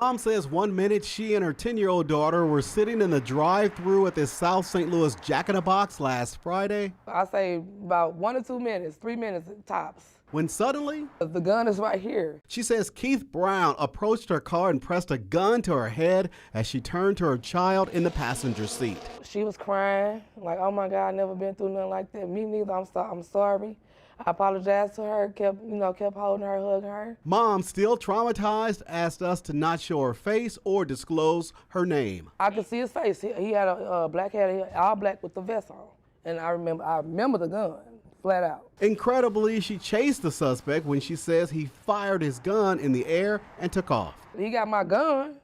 Mom says 1 minute she and her 10-year-old daughter were sitting in the drive-thru at this South St. Louis Jack in the Box last Friday. I say about 1 or 2 minutes, 3 minutes tops. When suddenly, The gun is right here. she says Keith Brown approached her car and pressed a gun to her head as she turned to her child in the passenger seat. She was crying, like, oh my God, I never been through nothing like that. Me neither, I'm sorry. I apologized to her, kept holding her, hugging her. Mom, still traumatized, asked us to not show her face or disclose her name. I could see his face. He had a black hat, all black with the vest on. And I remember the gun, flat out. Incredibly, she chased the suspect when she says he fired his gun in the air and took off. He got my gun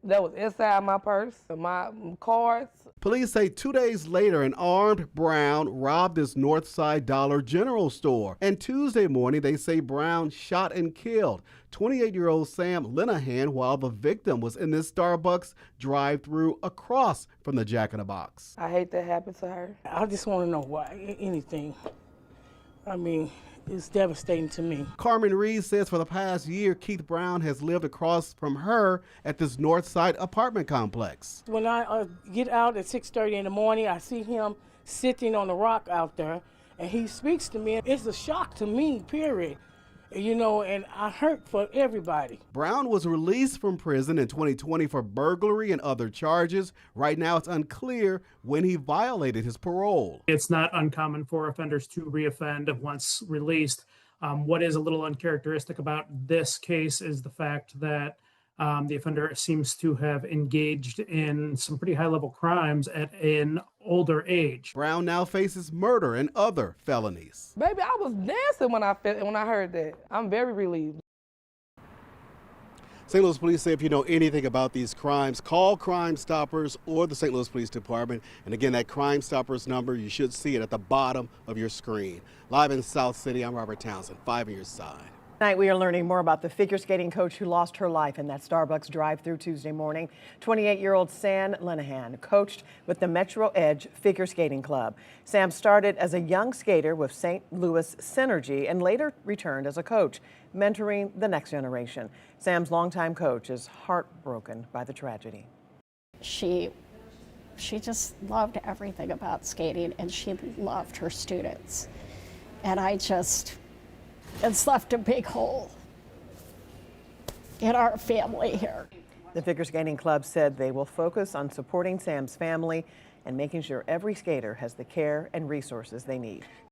that was inside my purse, my cards. Police say 2 days later, an armed Brown robbed this Northside Dollar General store. And Tuesday morning, they say Brown shot and killed 28-year-old Sam Linehan while the victim was in this Starbucks drive-thru across from the Jack in the Box. I hate that happened to her. I just want to know why, anything. I mean, it's devastating to me. Carmen Reed says for the past year, Keith Brown has lived across from her at this Northside apartment complex. When I get out at 6:30 in the morning, I see him sitting on the rock out there, and he speaks to me. It's a shock to me, period. You know, and I hurt for everybody. Brown was released from prison in 2020 for burglary and other charges. Right now, it's unclear when he violated his parole. It's not uncommon for offenders to reoffend once released. What is a little uncharacteristic about this case is the fact that the offender seems to have engaged in some pretty high-level crimes at an older age. Brown now faces murder and other felonies. Baby, I was dancing when I heard that. I'm very relieved. St. Louis Police say if you know anything about these crimes, call Crime Stoppers or the St. Louis Police Department. And again, that Crime Stoppers number, you should see it at the bottom of your screen. Live in South City, I'm Robert Townsend, 5 on your side. Tonight we are learning more about the figure skating coach who lost her life in that Starbucks drive-thru Tuesday morning. 28-year-old Sam Linehan coached with the Metro Edge Figure Skating Club. Sam started as a young skater with St. Louis Synergy and later returned as a coach, mentoring the next generation. Sam's longtime coach is heartbroken by the tragedy. She just loved everything about skating, and she loved her students. And it's left a big hole in our family here. The Figure Skating Club said they will focus on supporting Sam's family and making sure every skater has the care and resources they need.